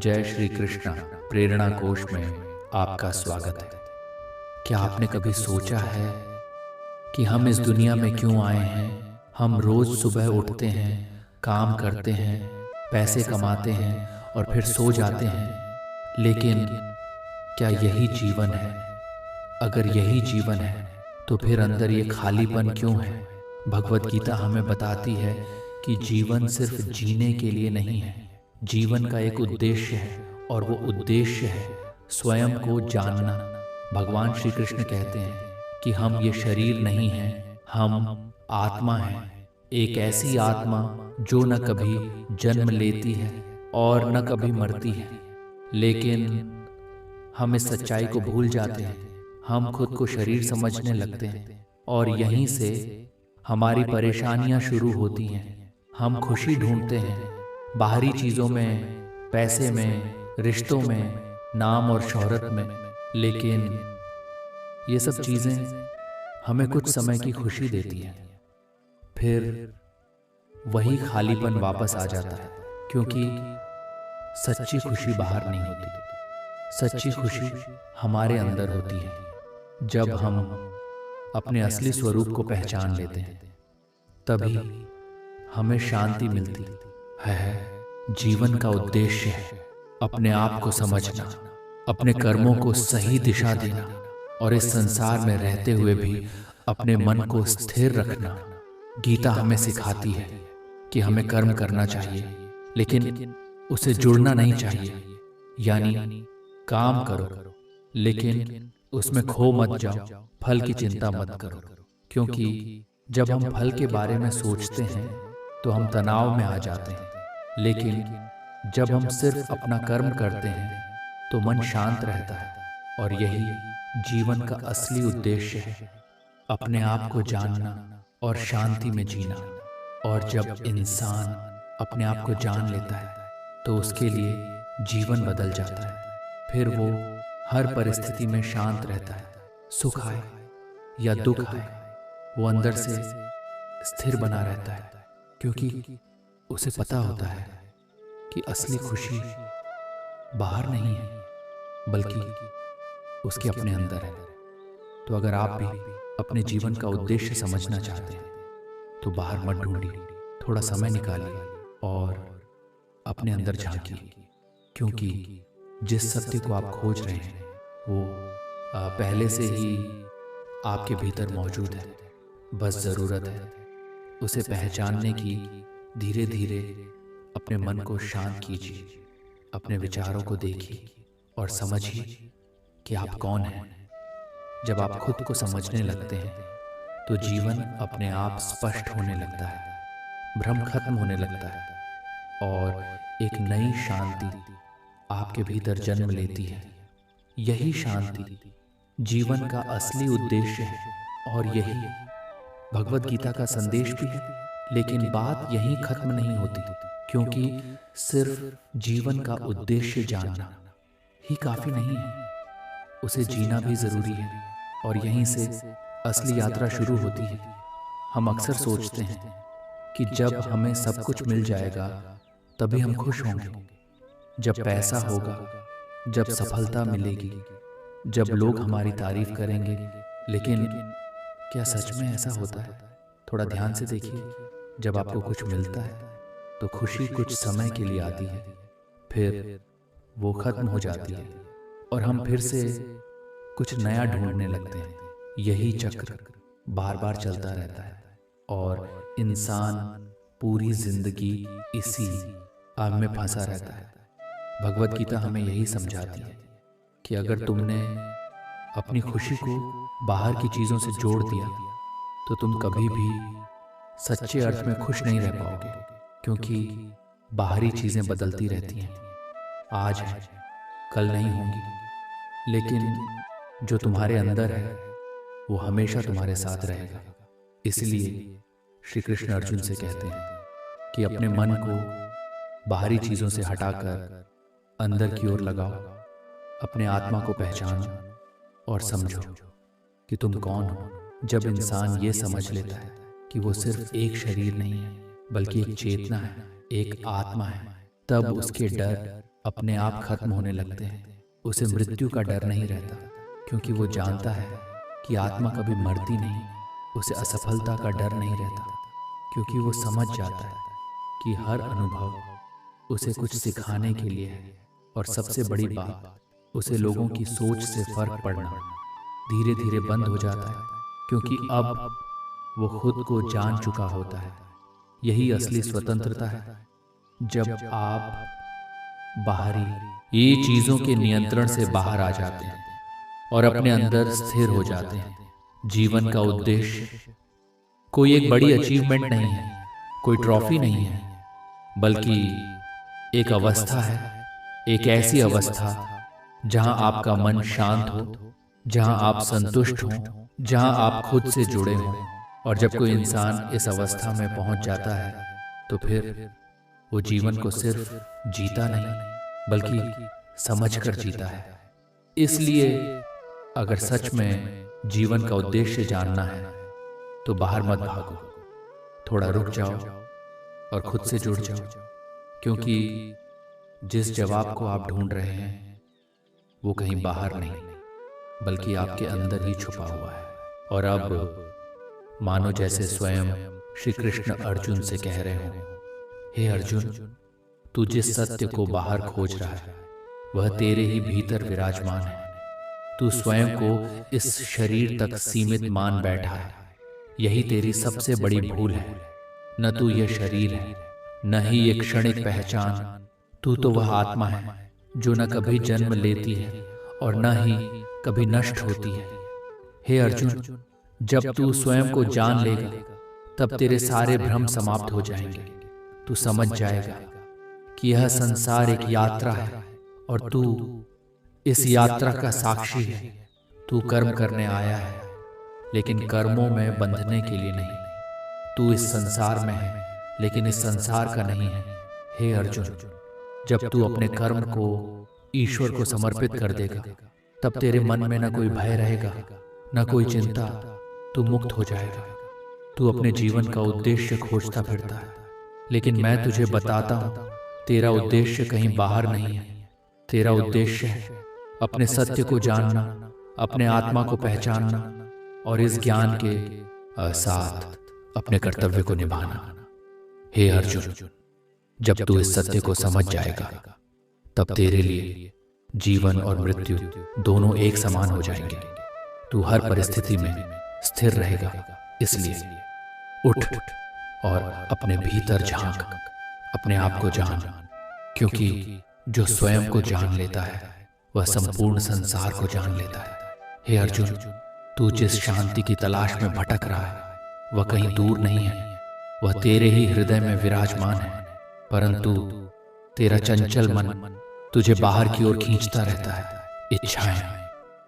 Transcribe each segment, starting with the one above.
जय श्री कृष्णा प्रेरणा कोश में आपका स्वागत है। क्या आपने कभी सोचा है कि हम इस दुनिया में क्यों आए हैं? हम रोज सुबह उठते हैं, काम करते हैं, पैसे कमाते हैं और फिर सो जाते हैं। लेकिन क्या यही जीवन है? अगर यही जीवन है तो फिर अंदर ये खालीपन क्यों है? भगवत गीता हमें बताती है कि जीवन सिर्फ जीने के लिए नहीं है। जीवन का एक उद्देश्य है और वो उद्देश्य है स्वयं को जानना। भगवान श्री कृष्ण कहते हैं कि हम ये शरीर नहीं हैं, हम आत्मा हैं। एक ऐसी आत्मा जो न कभी जन्म लेती है और न कभी मरती है। लेकिन हम इस सच्चाई को भूल जाते हैं। हम खुद को शरीर समझने लगते हैं और यहीं से हमारी परेशानियां शुरू होती हैं। हम खुशी ढूंढते हैं बाहरी चीज़ों में, पैसे में, रिश्तों में, नाम और शोहरत में। लेकिन ये सब चीज़ें हमें कुछ समय की खुशी देती हैं, फिर वही खालीपन वापस आ जाता है। क्योंकि सच्ची खुशी बाहर नहीं होती, सच्ची खुशी हमारे अंदर होती है। जब हम अपने असली स्वरूप को पहचान लेते हैं तभी हमें शांति मिलती है। जीवन का उद्देश्य है अपने आप को समझना, अपने कर्मों को सही दिशा देना और इस संसार में रहते हुए भी अपने मन को स्थिर रखना। गीता हमें सिखाती है कि हमें कर्म करना चाहिए लेकिन उसे जुड़ना नहीं चाहिए। यानी काम करो लेकिन उसमें खो मत जाओ, फल की चिंता मत करो। क्योंकि जब हम फल के बारे में सोचते हैं तो हम तनाव में आ जाते हैं। लेकिन जब हम सिर्फ अपना कर्म करते हैं तो मन शांत रहता है। और यही जीवन का असली उद्देश्य है, अपने आप को जानना और शांति में जीना। और जब इंसान अपने आप को जान लेता है तो उसके लिए जीवन बदल जाता है। फिर वो हर परिस्थिति में शांत रहता है। सुख आए या दुख आए वो अंदर से स्थिर बना रहता है। क्योंकि उसे पता होता है कि असली खुशी बाहर नहीं है बल्कि उसके अपने अंदर है। तो अगर आप भी अपने जीवन का उद्देश्य समझना चाहते हैं तो बाहर मत ढूंढिए, थोड़ा समय निकालिए और अपने अंदर झांकिए। क्योंकि जिस सत्य को आप खोज रहे हैं वो पहले से ही आपके भीतर मौजूद है। बस ज़रूरत है उसे पहचानने की। धीरे धीरे अपने मन को शांत कीजिए, अपने विचारों को देखिए और समझिए कि आप कौन हैं। जब आप खुद को समझने लगते हैं तो जीवन अपने आप स्पष्ट होने लगता है, भ्रम खत्म होने लगता है और एक नई शांति आपके भीतर जन्म लेती है। यही शांति जीवन का असली उद्देश्य है और यही भगवत गीता का संदेश भी है। लेकिन बात यहीं खत्म नहीं होती, क्योंकि सिर्फ जीवन का उद्देश्य जानना ही काफी नहीं है, उसे जीना भी जरूरी है। और यहीं से असली यात्रा शुरू होती है। हम अक्सर सोचते हैं कि जब हमें सब कुछ मिल जाएगा तभी हम खुश होंगे, जब पैसा होगा, जब सफलता मिलेगी, जब लोग हमारी तारीफ करेंगे। लेकिन क्या सच में ऐसा होता है? थोड़ा ध्यान से देखिए। जब आपको कुछ मिलता है तो खुशी कुछ समय के लिए आती है, फिर वो खत्म हो जाती है और हम फिर से कुछ नया ढूंढने लगते हैं। यही चक्र बार बार चलता रहता है और इंसान पूरी जिंदगी इसी आग में फंसा रहता है। भगवत गीता हमें यही समझाती है कि अगर तुमने अपनी खुशी को बाहर की चीज़ों से जोड़ दिया तो तुम कभी भी सच्चे अर्थ में खुश नहीं रह पाओगे। क्योंकि बाहरी चीज़ें बदलती रहती हैं, आज है कल नहीं होंगी, लेकिन जो तुम्हारे अंदर है वो हमेशा तुम्हारे साथ रहेगा। इसलिए श्री कृष्ण अर्जुन से कहते हैं कि अपने मन को बाहरी चीज़ों से हटाकर अंदर की ओर लगाओ, अपने आत्मा को पहचानो और समझो कि तुम कौन हो। जब इंसान ये समझ लेता है कि वो सिर्फ एक शरीर नहीं है बल्कि एक चेतना है, एक आत्मा है, तब उसके डर, अपने आप खत्म होने लगते हैं। उसे मृत्यु का डर नहीं रहता, क्योंकि वो जानता है कि आत्मा कभी मरती नहीं। उसे असफलता का डर नहीं रहता, क्योंकि वो समझ जाता है कि हर अनुभव उसे कुछ सिखाने के लिए है। और सबसे बड़ी बात, उसे लोगों की सोच से फर्क पड़ना धीरे धीरे बंद हो जाता है, क्योंकि अब वो खुद को जान चुका होता है। यही असली स्वतंत्रता है, जब आप बाहरी ये चीजों के नियंत्रण से बाहर आ जाते हैं और अपने अंदर स्थिर हो जाते हैं। जीवन का उद्देश्य कोई एक बड़ी अचीवमेंट नहीं है, कोई ट्रॉफी नहीं है, बल्कि एक अवस्था है। एक ऐसी अवस्था जहां आपका मन शांत हो, जहां आप संतुष्ट हों, जहां आप खुद से जुड़े हों। और जब कोई इंसान इस अवस्था में पहुंच जाता है, तो फिर वो जीवन को सिर्फ जीता नहीं, बल्कि समझकर जीता है। इसलिए अगर सच में जीवन का उद्देश्य जानना है, तो बाहर मत भागो, थोड़ा रुक जाओ और खुद से जुड़ जाओ, क्योंकि जिस जवाब को आप ढूंढ रहे हैं वो कहीं बाहर नहीं, बल्कि आपके अंदर ही छुपा हुआ है। और अब मानो जैसे स्वयं श्री कृष्ण अर्जुन से कह रहे हो, हे अर्जुन, तू जिस सत्य को बाहर खोज रहा है वह तेरे ही भीतर विराजमान है। तू स्वयं को इस शरीर तक सीमित मान बैठा है। यही तेरी सबसे बड़ी भूल है। न तू यह शरीर है, न ही ये क्षणिक पहचान। तू तो वह आत्मा है जो न कभी जन्म लेती है और न ही कभी नष्ट होती है। हे अर्जुन, जब तू स्वयं को जान लेगा, तब तेरे सारे भ्रम समाप्त हो जाएंगे। तू समझ जाएगा कि यह संसार एक यात्रा है और तू इस यात्रा का साक्षी है। तू कर्म करने आया है, लेकिन कर्मों में बंधने के लिए नहीं। तू इस संसार में है, लेकिन इस संसार का नहीं है। हे अर्जुन, जब तू अपने कर्म को ईश्वर को समर्पित कर देगा, तब तेरे मन में न कोई भय रहेगा, न कोई चिंता। तू मुक्त हो जाएगा। तू अपने जीवन का उद्देश्य खोजता फिरता है, लेकिन मैं तुझे बताता हूं, तेरा उद्देश्य कहीं बाहर नहीं है। तेरा उद्देश्य है अपने सत्य को जानना, अपने आत्मा को पहचानना और इस ज्ञान के साथ अपने कर्तव्य को निभाना। हे अर्जुन, जब तू इस सत्य को समझ जाएगा, तब तेरे लिए जीवन और मृत्यु दोनों एक समान हो जाएंगे। तू हर परिस्थिति में स्थिर रहेगा। इसलिए उठ और अपने भीतर झांक, अपने आप को जान, क्योंकि जो स्वयं को जान लेता है वह संपूर्ण संसार को जान लेता है। हे अर्जुन, तू जिस शांति की तलाश में भटक रहा है वह कहीं दूर नहीं है, वह तेरे ही हृदय में विराजमान है। परंतु तेरा चंचल मन तुझे बाहर की ओर खींचता रहता है। इच्छाएं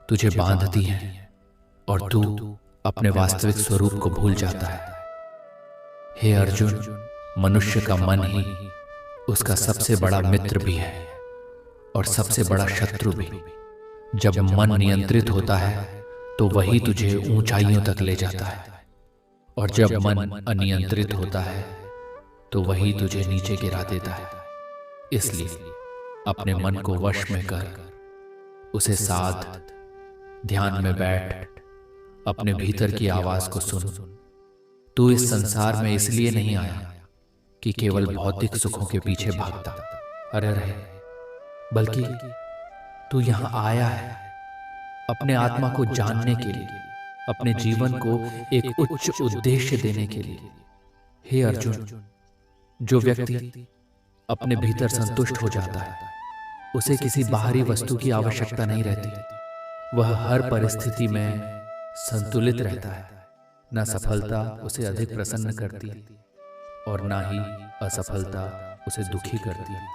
तुझे बांधती हैं और तू अपने वास्तविक स्वरूप को भूल जाता है। हे अर्जुन, मनुष्य का मन ही उसका सबसे बड़ा मित्र भी है और सबसे बड़ा शत्रु भी। जब मन नियंत्रित होता है तो वही तुझे ऊंचाइयों तक ले जाता है, और जब मन अनियंत्रित होता है तो वही तुझे नीचे गिरा देता है। इसलिए अपने मन को वश में कर, उसे साध, ध्यान में बैठ, अपने भीतर की आवाज को सुन। तू इस संसार में इसलिए नहीं आया कि केवल भौतिक सुखों के पीछे भागता अरे रहे, बल्कि तू यहां आया है अपने आत्मा को जानने के लिए, अपने जीवन को एक उच्च उद्देश्य देने के लिए। हे अर्जुन, जो व्यक्ति अपने भीतर संतुष्ट हो जाता है, उसे किसी बाहरी वस्तु की आवश्यकता नहीं रहती। वह हर परिस्थिति में संतुलित रहता है। न सफलता उसे अधिक प्रसन्न करती और न ही असफलता उसे दुखी करती है,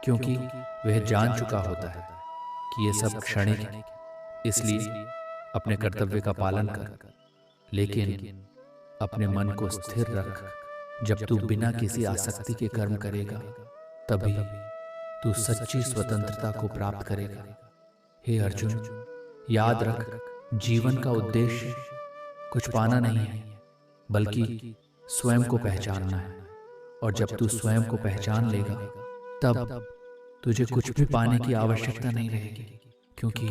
क्योंकि वह जान चुका होता है कि ये सब क्षणिक है। इसलिए अपने कर्तव्य का पालन कर, लेकिन अपने मन को स्थिर रख। जब तू बिना किसी आसक्ति के कर्म करेगा, तभी तू सच्ची स्वतंत्रता को प्राप्त करेगा। हे अर्जुन, याद रख, जीवन का उद्देश्य कुछ पाना नहीं है, बल्कि स्वयं को पहचानना है। और जब तू स्वयं को पहचान लेगा, तब तुझे कुछ भी पाने की आवश्यकता नहीं रहेगी, क्योंकि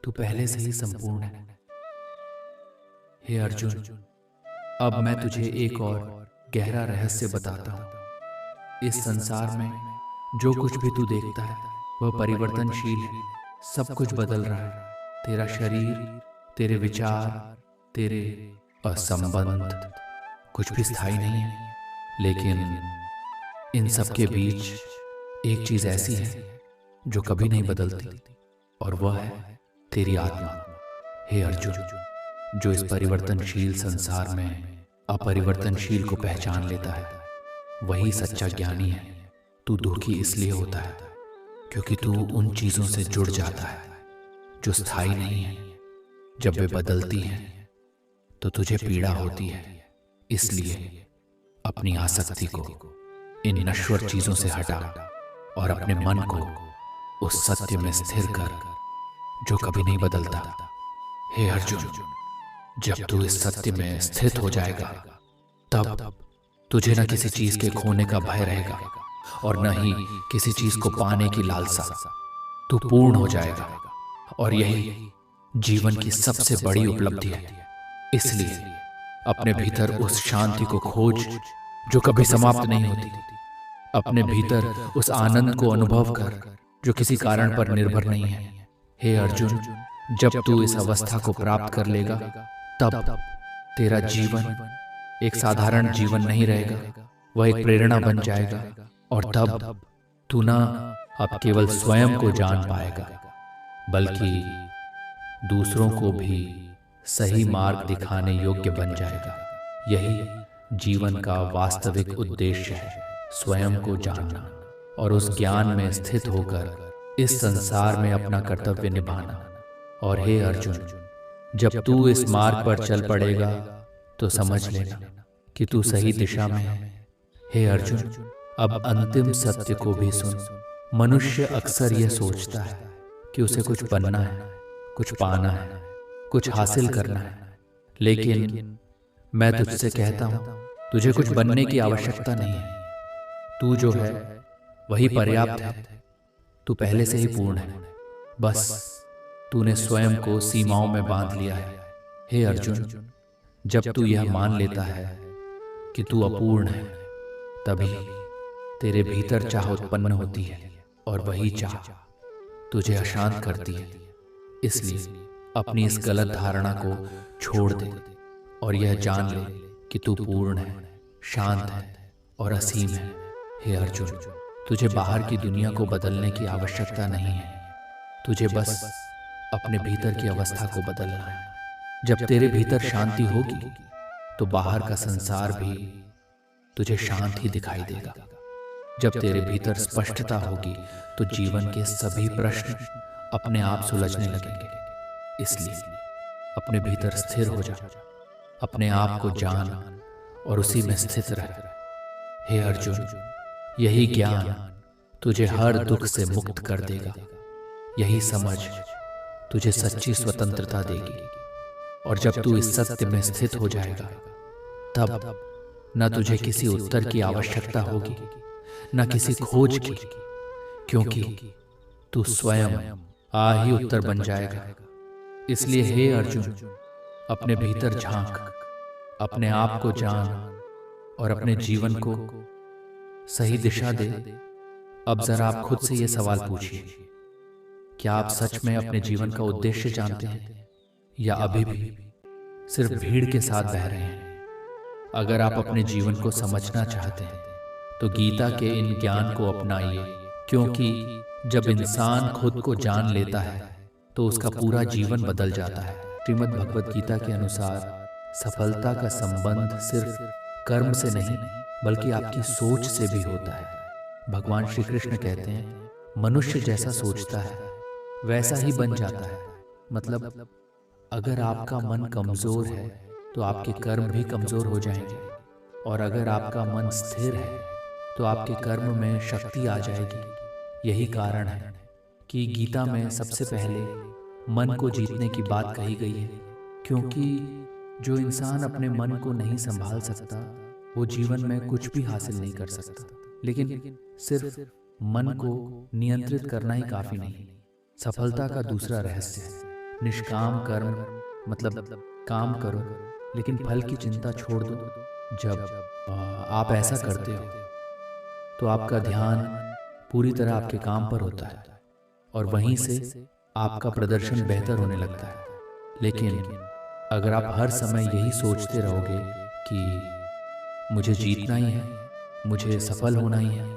तू पहले से ही संपूर्ण है। हे अर्जुन, अब मैं तुझे एक और गहरा रहस्य बताता हूँ। इस संसार में जो कुछ भी तू देखता है वह परिवर्तनशील है। सब कुछ बदल रहा है। तेरा शरीर, तेरे विचार, तेरे असंबंध कुछ भी स्थायी नहीं है। लेकिन इन सब के बीच एक चीज ऐसी है जो कभी नहीं बदलती, और वह है तेरी आत्मा। हे अर्जुन, जो इस परिवर्तनशील संसार में अपरिवर्तनशील को पहचान लेता है वही सच्चा ज्ञानी है। तू दुखी इसलिए होता है क्योंकि तू उन चीजों से जुड़ जाता है जो स्थायी नहीं है। जब वे बदलती हैं तो तुझे पीड़ा होती है। इसलिए अपनी आसक्ति को इन नश्वर चीजों से हटा और अपने मन को उस सत्य में स्थिर कर जो कभी नहीं बदलता। हे अर्जुन, जब तू इस सत्य में स्थित हो जाएगा तब तुझे न किसी चीज के खोने का भय रहेगा और न ही किसी चीज को पाने की लालसा। तू पूर्ण हो जाएगा और यही जीवन की सबसे बड़ी उपलब्धि है। इसलिए अपने भीतर उस शांति को खोज जो कभी समाप्त नहीं होती। अपने भीतर उस आनंद को अनुभव कर जो किसी कारण पर निर्भर नहीं है। हे अर्जुन, जब तू इस अवस्था को प्राप्त कर लेगा तब तेरा जीवन एक साधारण जीवन नहीं रहेगा, वह एक प्रेरणा बन जाएगा। और तब तू ना अब केवल स्वयं को जान पाएगा बल्कि दूसरों को भी सही मार्ग दिखाने योग्य बन जाएगा। यही जीवन का वास्तविक उद्देश्य है, स्वयं को जानना और उस ज्ञान में स्थित होकर इस संसार में अपना कर्तव्य निभाना। और हे अर्जुन, जब तू इस मार्ग पर चल पड़ेगा तो समझ लेना कि तू सही दिशा में है। हे अर्जुन, अब अंतिम सत्य को भी सुन। मनुष्य अक्सर यह सोचता है कि उसे कुछ बनना है, कुछ पाना है, कुछ हासिल करना है। लेकिन मैं तुझसे कहता हूं, तुझे कुछ बनने की आवश्यकता नहीं है। तू जो है वही पर्याप्त है। तू पहले से ही पूर्ण है। बस तूने स्वयं को सीमाओं में बांध लिया है। हे अर्जुन, जब तू यह मान लेता है कि तू अपूर्ण है तभी तेरे भीतर चाह उत्पन्न होती है और वही चाह तुझे अशांत करती है। इसलिए अपनी इस गलत धारणा को छोड़ दे और यह जान ले कि तू पूर्ण है, शांत है और असीम है। हे अर्जुन, तुझे बाहर की दुनिया को बदलने की आवश्यकता नहीं है। तुझे बस अपने भीतर की अवस्था को बदलना है। जब तेरे भीतर शांति होगी तो बाहर का संसार भी तुझे शांत ही दिखाई देगा। जब तेरे भीतर स्पष्टता होगी तो जीवन के सभी प्रश्न अपने आप सुलझने लगेंगे। इसलिए अपने भीतर स्थिर हो जा, अपने आप को जान और उसी में स्थित रह। हे अर्जुन, यही ज्ञान तुझे हर दुख से मुक्त कर देगा। यही समझ तुझे सच्ची स्वतंत्रता देगी। और जब तू इस सत्य में स्थित हो जाएगा तब न तुझे किसी उत्तर की आवश्यकता होगी, न किसी खोज की, क्योंकि तू स्वयं आ ही उत्तर बन जाएगा। इसलिए हे अर्जुन, अपने भीतर झांक, अपने आप को जान और अपने जीवन को सही दिशा दे। अब जरा आप खुद से ये सवाल पूछिए, क्या आप सच में अपने जीवन का उद्देश्य जानते हैं या अभी भी सिर्फ भीड़ के साथ बह रहे हैं? अगर आप अपने जीवन को समझना चाहते हैं तो गीता के इन ज्ञान को अपनाइए, क्योंकि जब इंसान खुद को जान लेता है तो उसका पूरा जीवन बदल जाता है। श्रीमद् भगवद गीता के अनुसार सफलता का संबंध सिर्फ कर्म से नहीं बल्कि आपकी सोच से भी होता है। भगवान श्री कृष्ण कहते हैं, मनुष्य जैसा सोचता है वैसा ही बन जाता है। मतलब अगर आपका मन कमजोर है तो आपके कर्म भी कमजोर हो जाएंगे, और अगर आपका मन स्थिर है तो आपके कर्म में शक्ति आ जाएगी। यही कारण है कि गीता में सबसे पहले मन को जीतने की बात कही गई है, क्योंकि जो इंसान अपने मन को नहीं संभाल सकता वो जीवन में कुछ भी हासिल नहीं कर सकता। लेकिन सिर्फ मन को नियंत्रित करना ही काफी नहीं। सफलता का दूसरा रहस्य है निष्काम कर्म, मतलब काम करो लेकिन फल की चिंता छोड़ दो। जब आप ऐसा करते हो तो आपका ध्यान पूरी तरह आपके काम पर होता है और वहीं से आपका प्रदर्शन बेहतर होने लगता है। लेकिन अगर आप हर समय यही सोचते रहोगे कि मुझे जीतना ही है, मुझे सफल होना ही है,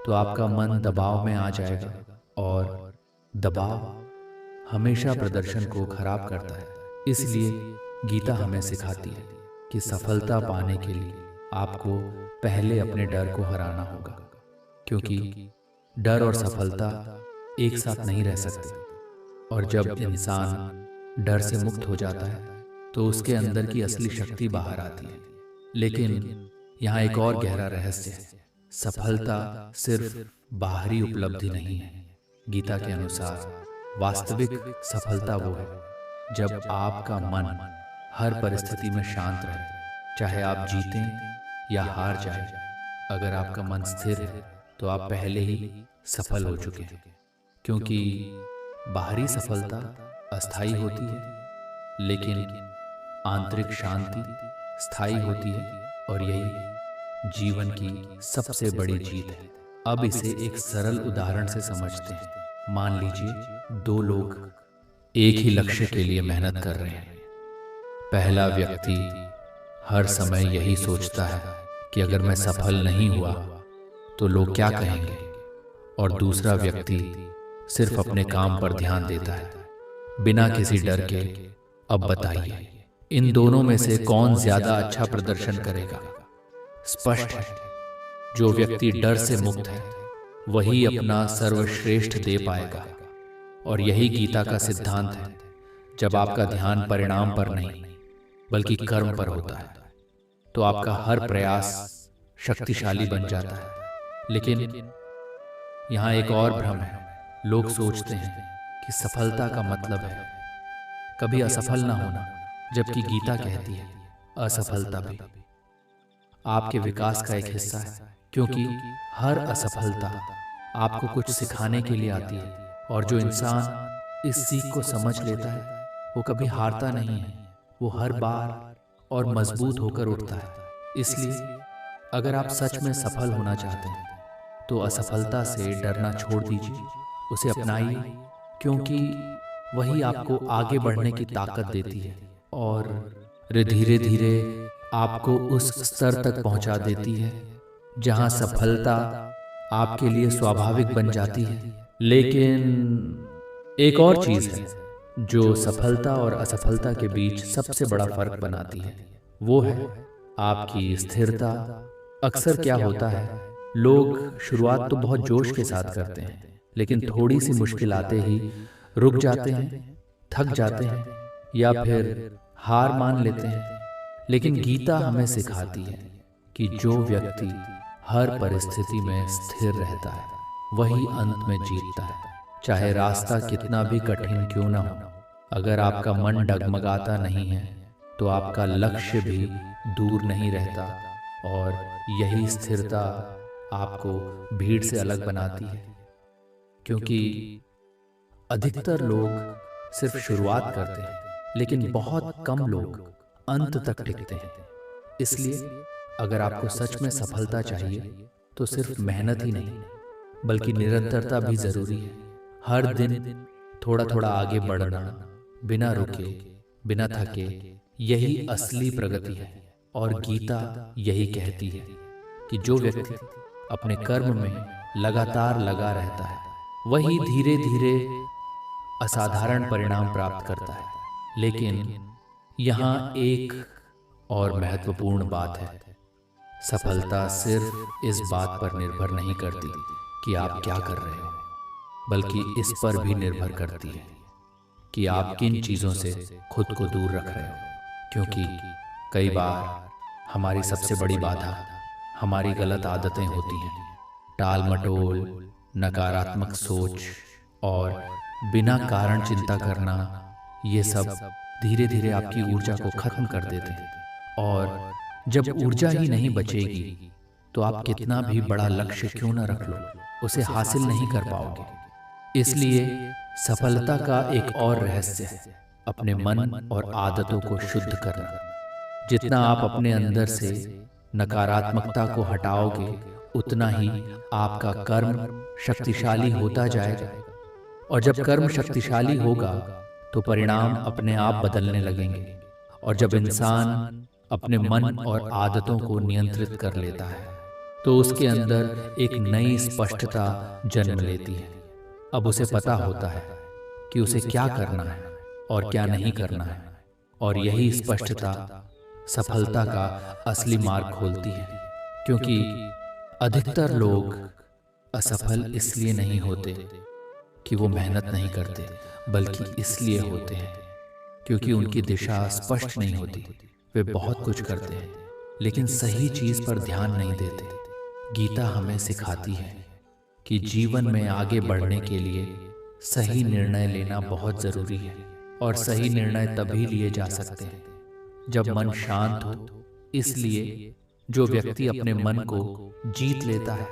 तो आपका मन दबाव में आ जाएगा और दबाव हमेशा प्रदर्शन को खराब करता है। इसलिए गीता हमें सिखाती है कि सफलता पाने के लिए आपको पहले अपने डर को हराना होगा, क्योंकि डर और सफलता एक साथ नहीं रह सकते। और जब इंसान डर से मुक्त हो जाता है तो उसके अंदर की असली शक्ति बाहर आती है। लेकिन यहाँ एक और गहरा रहस्य है, सफलता सिर्फ बाहरी उपलब्धि नहीं है। गीता के अनुसार वास्तविक सफलता वो है जब आपका मन हर परिस्थिति में शांत रहे, चाहे आप जीतें या हार जाएं। अगर आपका मन स्थिर है तो आप पहले ही सफल हो चुके हैं, क्योंकि बाहरी सफलता अस्थायी होती है लेकिन आंतरिक शांति स्थायी होती है, और यही जीवन की सबसे बड़ी जीत है। अब इसे एक सरल उदाहरण से समझते हैं। मान लीजिए दो लोग एक ही लक्ष्य के लिए मेहनत कर रहे हैं। पहला व्यक्ति हर समय यही सोचता है कि अगर मैं सफल नहीं हुआ तो लोग क्या कहेंगे, और दूसरा व्यक्ति सिर्फ अपने काम पर ध्यान देता है बिना किसी डर के। अब बताइए, इन दोनों में से कौन ज्यादा अच्छा प्रदर्शन करेगा? स्पष्ट है, जो व्यक्ति डर से मुक्त है वही अपना सर्वश्रेष्ठ दे पाएगा। और यही गीता का सिद्धांत है, जब आपका ध्यान परिणाम पर नहीं बल्कि कर्म पर होता है तो आपका हर प्रयास शक्तिशाली बन जाता है। लेकिन यहाँ एक और भ्रम है, लोग सोचते हैं कि सफलता का मतलब है कभी असफल ना होना, जबकि गीता कहती है असफलता भी आपके विकास का एक हिस्सा है, क्योंकि हर असफलता आपको कुछ सिखाने के लिए आती है। और जो इंसान इस सीख को समझ लेता है वो कभी हारता नहीं है, वो हर बार और मजबूत होकर उठता है। इसलिए अगर आप सच में सफल होना चाहते हैं तो असफलता से डरना छोड़ दीजिए, उसे अपनाइए, क्योंकि वही आपको आगे बढ़ने की ताकत देती है और धीरे धीरे आपको उस स्तर तक पहुंचा देती है जहां सफलता आपके लिए स्वाभाविक बन जाती है। लेकिन एक और चीज है जो सफलता और असफलता के बीच सबसे बड़ा फर्क बनाती है, वो है आपकी स्थिरता। अक्सर क्या होता है, लोग शुरुआत तो बहुत जोश के साथ करते हैं, लेकिन थोड़ी सी मुश्किल आते ही रुक जाते हैं, थक जाते हैं या फिर हार मान लेते हैं। लेकिन गीता हमें सिखाती है कि जो व्यक्ति हर परिस्थिति में स्थिर रहता है वही अंत में जीतता है, चाहे रास्ता कितना भी कठिन क्यों ना हो। अगर आपका मन डगमगाता नहीं है तो आपका लक्ष्य भी दूर नहीं रहता, और यही स्थिरता आपको भीड़ से अलग बनाती है। क्योंकि अधिकतर लोग सिर्फ शुरुआत करते हैं, लेकिन बहुत कम लोग अंत तक टिकते हैं। इसलिए अगर आपको सच में सफलता चाहिए तो सिर्फ मेहनत ही नहीं बल्कि निरंतरता भी जरूरी है। हर दिन थोड़ा थोड़ा आगे बढ़ना, बिना रुके, बिना थके, यही असली प्रगति है। और गीता यही कहती है कि जो व्यक्ति अपने कर्म में लगातार लगा रहता है वही धीरे धीरे असाधारण परिणाम प्राप्त करता है। लेकिन यहाँ एक और महत्वपूर्ण बात है, सफलता सिर्फ इस बात पर निर्भर नहीं करती कि आप क्या कर रहे हो, बल्कि इस पर भी निर्भर करती है कि आप किन चीज़ों से खुद को दूर रख रहे हो। क्योंकि कई बार हमारी सबसे बड़ी बाधा हमारी गलत आदतें होती हैं। टाल मटोल, नकारात्मक सोच और बिना कारण चिंता करना, ये सब धीरे धीरे आपकी ऊर्जा को खत्म कर देते हैं। और जब ऊर्जा ही नहीं बचेगी तो आप कितना भी बड़ा लक्ष्य क्यों न रख लो, उसे हासिल नहीं कर पाओगे। इसलिए सफलता का एक और रहस्य है अपने मन और आदतों को शुद्ध करना। जितना आप अपने अंदर से नकारात्मकता को हटाओगे, उतना ही आपका कर्म शक्तिशाली होता जाएगा। और जब कर्म शक्तिशाली होगा तो परिणाम अपने आप बदलने लगेंगे। और जब इंसान अपने मन और आदतों को नियंत्रित कर लेता है तो उसके अंदर एक नई स्पष्टता जन्म लेती है। अब उसे पता होता है कि उसे क्या करना है और क्या नहीं करना है। और यही स्पष्टता सफलता का असली मार्ग खोलती है। क्योंकि अधिकतर लोग असफल इसलिए नहीं होते कि वो मेहनत नहीं करते, बल्कि इसलिए होते हैं क्योंकि उनकी दिशा स्पष्ट नहीं होती। वे बहुत कुछ करते हैं लेकिन सही चीज पर ध्यान नहीं देते। गीता हमें सिखाती है कि जीवन में आगे बढ़ने के लिए सही निर्णय लेना बहुत जरूरी है। और सही निर्णय तभी लिए जा सकते हैं जब मन शांत हो। इसलिए जो व्यक्ति अपने मन को जीत लेता है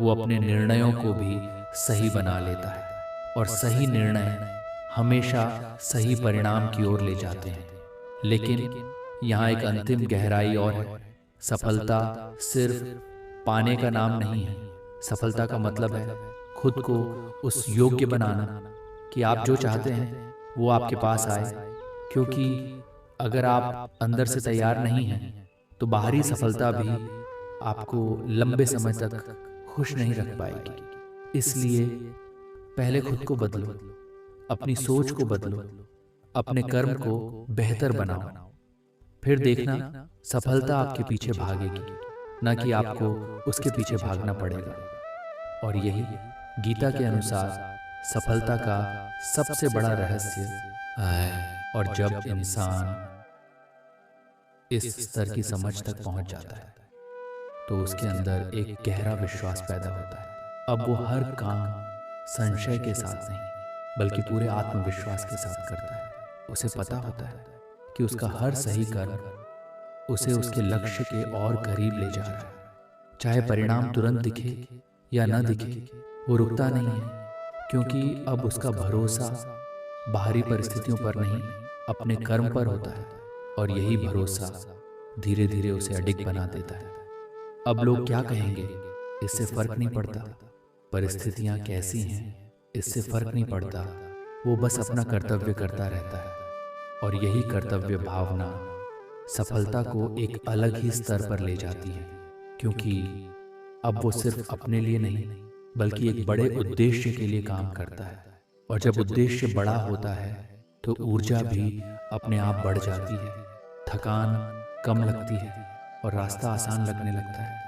वो अपने निर्णयों को भी सही बना लेता है। और सही निर्णय हमेशा सही परिणाम की ओर ले जाते हैं। लेकिन यहाँ एक अंतिम गहराई और है। सफलता सिर्फ पाने का नाम नहीं है। सफलता का मतलब है खुद को उस योग्य बनाना कि आप जो चाहते हैं वो आपके पास आए। क्योंकि अगर आप अंदर से तैयार नहीं हैं तो बाहरी सफलता भी आपको लंबे समय तक खुश नहीं रख पाएगी। इसलिए पहले खुद को बदलो, अपनी सोच को बदलो, अपने कर्म को बेहतर बनाओ। फिर देखना सफलता आपके पीछे भागेगी, न कि आपको उसके पीछे भागना पड़ेगा। और यही गीता के अनुसार सफलता का सबसे बड़ा रहस्य है। और जब इंसान इस स्तर की समझ तक पहुंच जाता है तो उसके अंदर एक गहरा विश्वास पैदा होता है। अब वो हर काम संशय के साथ नहीं बल्कि पूरे आत्मविश्वास के साथ करता है। उसे पता होता है कि उसका हर सही कर्म उसे उसके लक्ष्य के और करीब ले जा रहा है। चाहे परिणाम तुरंत दिखे या न दिखे, वो रुकता नहीं है। क्योंकि अब उसका भरोसा बाहरी परिस्थितियों पर नहीं, अपने कर्म पर होता है। और यही भरोसा धीरे धीरे उसे अडिग बना देता है। अब लोग क्या कहेंगे इससे फर्क नहीं पड़ता, परिस्थितियां कैसी हैं इससे फर्क नहीं पड़ता। वो बस अपना कर्तव्य करता रहता है। और यही कर्तव्य भावना सफलता को एक अलग ही स्तर पर ले जाती है। क्योंकि अब वो सिर्फ अपने लिए नहीं बल्कि एक बड़े उद्देश्य के लिए काम करता है। और जब उद्देश्य बड़ा होता है तो ऊर्जा भी अपने आप बढ़ जाती है, थकान कम लगती है और रास्ता आसान लगने लगता है।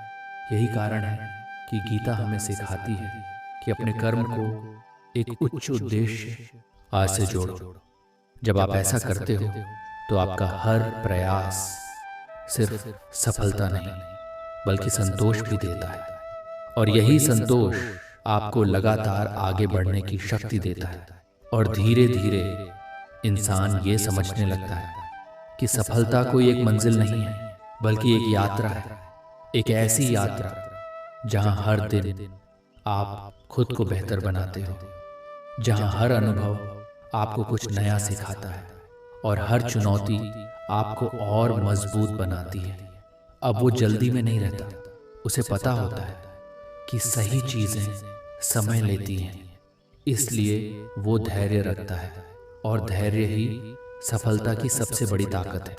यही कारण है कि गीता हमें सिखाती है कि अपने कर्म को एक उच्च उद्देश्य आज से जोड़ो। जब आप ऐसा करते हो तो आपका हर प्रयास सिर्फ सफलता नहीं बल्कि संतोष भी देता है। और यही संतोष आपको लगातार आगे बढ़ने की शक्ति देता है। और धीरे धीरे इंसान ये समझने लगता है कि सफलता कोई एक मंजिल नहीं है बल्कि एक यात्रा है। एक ऐसी यात्रा जहां हर दिन आप खुद को बेहतर बनाते हो, जहां हर अनुभव आपको कुछ नया सिखाता है और हर चुनौती आपको और मजबूत बनाती है। अब वो जल्दी में नहीं रहता। उसे पता होता है कि सही चीजें समय लेती हैं, इसलिए वो धैर्य रखता है। और धैर्य ही सफलता की सबसे बड़ी ताकत है।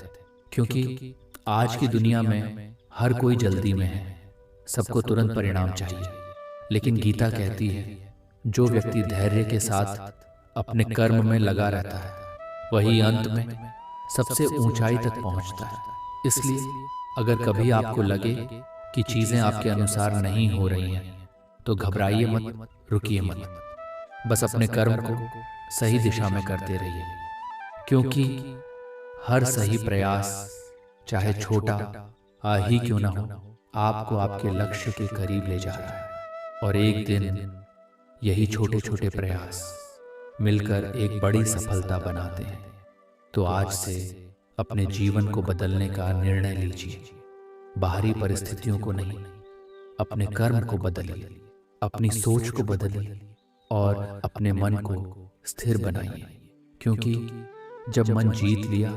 क्योंकि आज की दुनिया में हर कोई जल्दी में है, सबको तुरंत परिणाम चाहिए। लेकिन गीता कहती है जो व्यक्ति धैर्य के साथ अपने कर्म में लगा रहता है वही अंत में सबसे ऊंचाई तक पहुंचता है। इसलिए अगर कभी आपको लगे कि चीजें आपके अनुसार नहीं हो रही हैं तो घबराइए मत, रुकिए मत। बस अपने कर्म को सही दिशा में करते रहिए। क्योंकि हर सही प्रयास चाहे छोटा ही क्यों ना हो, आपको आपके लक्ष्य के करीब ले जा रहा है। और एक दिन यही छोटे छोटे प्रयास मिलकर एक बड़ी सफलता बनाते हैं। तो आज से अपने जीवन को बदलने का निर्णय लीजिए। बाहरी परिस्थितियों को नहीं, अपने कर्म को बदलिए। अपनी सोच को बदलिए और अपने मन को स्थिर बनाइए, क्योंकि जब मन जीत लिया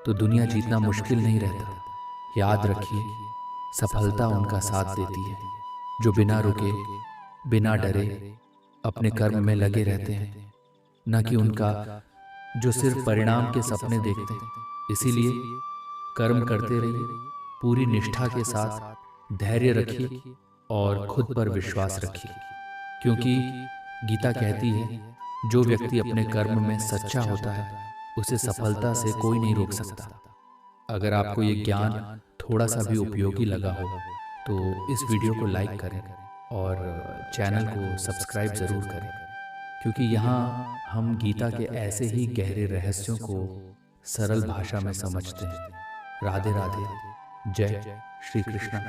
तो दुनिया जीतना मुश्किल नहीं रहता। याद रखिए, सफलता उनका साथ देती है जो बिना रुके, बिना डरे अपने कर्म में लगे रहते हैं, न कि उनका जो सिर्फ परिणाम के सपने देखते हैं। इसीलिए कर्म करते रहिए, पूरी निष्ठा के साथ धैर्य रखिए और खुद पर विश्वास रखिए, क्योंकि गीता कहती है जो व्यक्ति अपने कर्म में सच्चा होता है उसे सफलता से कोई नहीं रोक सकता। अगर आपको ये ज्ञान थोड़ा सा भी उपयोगी लगा हो तो इस वीडियो को लाइक करें और चैनल को सब्सक्राइब ज़रूर करें, क्योंकि यहाँ हम गीता के ऐसे ही गहरे रहस्यों को सरल भाषा में समझते हैं। राधे राधे। जय श्री कृष्ण।